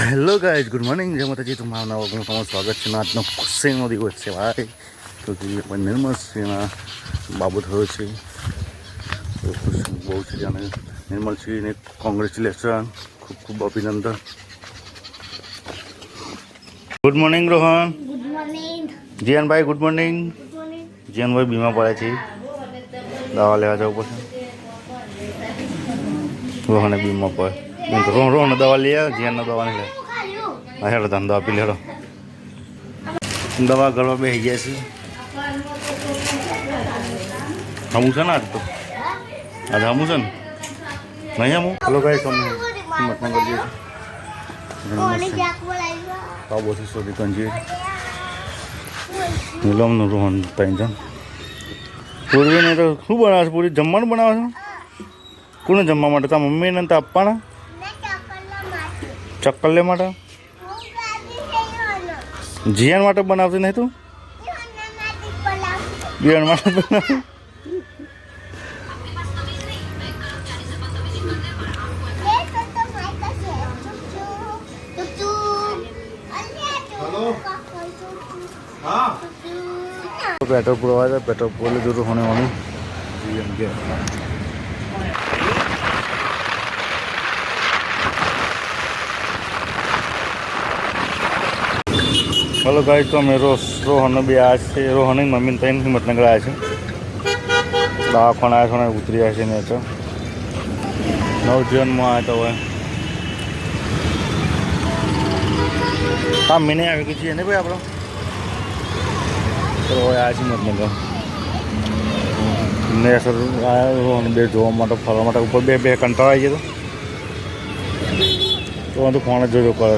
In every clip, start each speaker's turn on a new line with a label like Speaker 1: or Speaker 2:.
Speaker 1: Hello guys, good morning. જય માતાજી. તમારું નવા તમારું સ્વાગત છે. આજનો ખુશીનો દિવસ છે ભાઈ. તો નિર્મલસિંહના બાબુ થયો છે. તો ખુશ બહુ છે. અને નિર્મલસિંહને કોંગ્રેચ્યુલેશન, ખૂબ ખૂબ અભિનંદન. Good morning Rohan.
Speaker 2: Good morning
Speaker 1: જીયાનભાઈ. Good morning. જીયાનભાઈ બીમાર પડે છે, દવા લેવા જવું પડશે. રોહને બીમાર પડે. રોહન દવા લઈ આવે, જીયાનને દવા નહીં લે. હા હેડો તમે દવા પી લેડો. દવા ઘરમાં બેસી ગયા છે. હમું છે ને આજ તો આજે હમું છે ને નહીં હમું. હલો ગાઈ, તમે હિંમતનગર જઈએ પાવોથી સુધી કંજી નીલમનું રોહન ત્રણ જણ. પૂર્વીને તો શું બનાવે છે? પૂરી જમવાનું બનાવે છે? કોને જમવા માટે? તારા મમ્મીને તો આપવાના ચક્કલે માટે? જીયાન માટે બનાવતી નહીં તું? જીયાન માટે બનાવ. पेट्रोल पुरवा जाए, पेट्रोल पुरले जरूर होने वाली के हेलो गाइस, तो मैं रोहन भी आया है. रोहन मम्मी तैन हिम्मतनगर आया है. दवाखाना आया था, उतरी आया है. नहीं तो नवजीवन में आया तो वह काम मैंने आगे की चीज़ नहीं भाई आप लोग. તો આયા છે મતલબ મેં સર આવ્યો બે જોવા માટે, ફરવા માટે. ઉપર બે કંટાળા આવી ગયો તો તો ફોન જ જોયો કરે.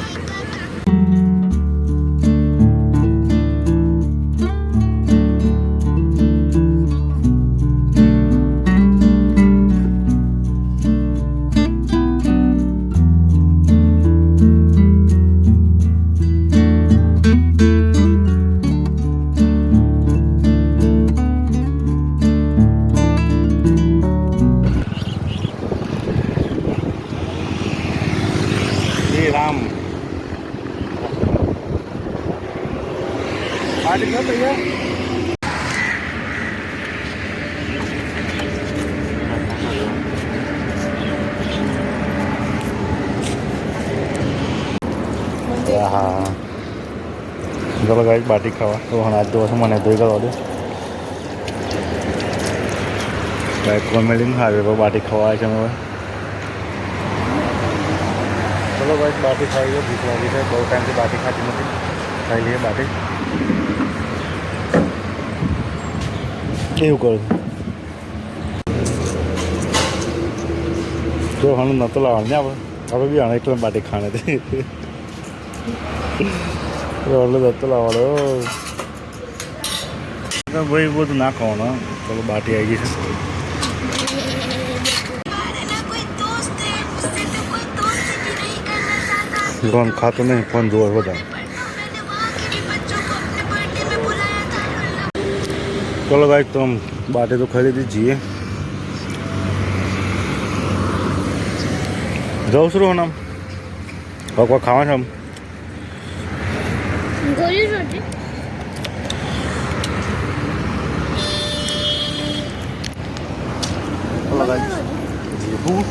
Speaker 1: राम पानी क्यों भैया? हाँ चलो गाइस, बाटी खावा तो हम आज दोस्त मैंने दो का ऑर्डर कॉमेडी हाईवे पर बाटी खवा है. चलो भाई, बाटी खाइए. भूख लगी है, बहुत टाइम से बाटी खाती नहीं. खाई लिए बाटी. क्यों कर तो हम न तो लाने अब भी आने एक बाटी खाने थे. तो लाओ भाई, वो तो ना खाओ ना. चलो बाटी आएगी से फोन खाते नहीं, फोन जोर हो जाए. चलो भाई, तो हम बाटे तो खरीदी दीजिए. जाओ शुरू होना और क्या खावा हम
Speaker 2: गोली रोटी.
Speaker 1: चलो भाई, ये भूख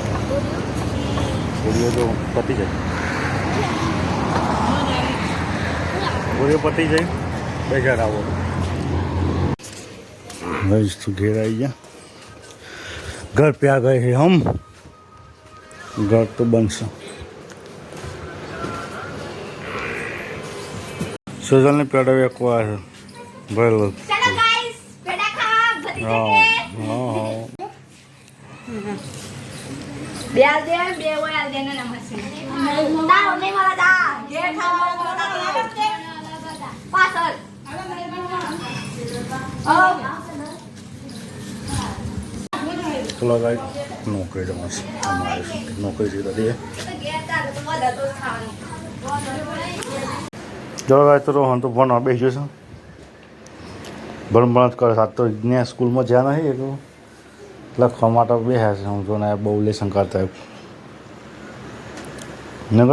Speaker 1: ये जो पति जाए बोलिए पति जाए बेचार आओ भाई. तो घेर आई गया. घर पे आ गए हैं हम. घर तो बन सा सोजल ने पेड़ा भी को है बोल.
Speaker 2: चलो गाइस, पेड़ा खा भतीजे
Speaker 1: हाँ
Speaker 2: के.
Speaker 1: हाँ हाँ
Speaker 2: ब्याल दे बेवा दे ना नमस्ते. ता होने वाला दा ये खावा पासल.
Speaker 1: चलो भाई, नौकरी जमा हमारे नौकरी से दिए. चलो भाई, तो रोहन तो भण बेस जैसे भण भण करे. साथ तो ने स्कूल में ज्या नहीं एक લખવા માટે બે છે. સમજો ને બહુ લેસન કરતા ને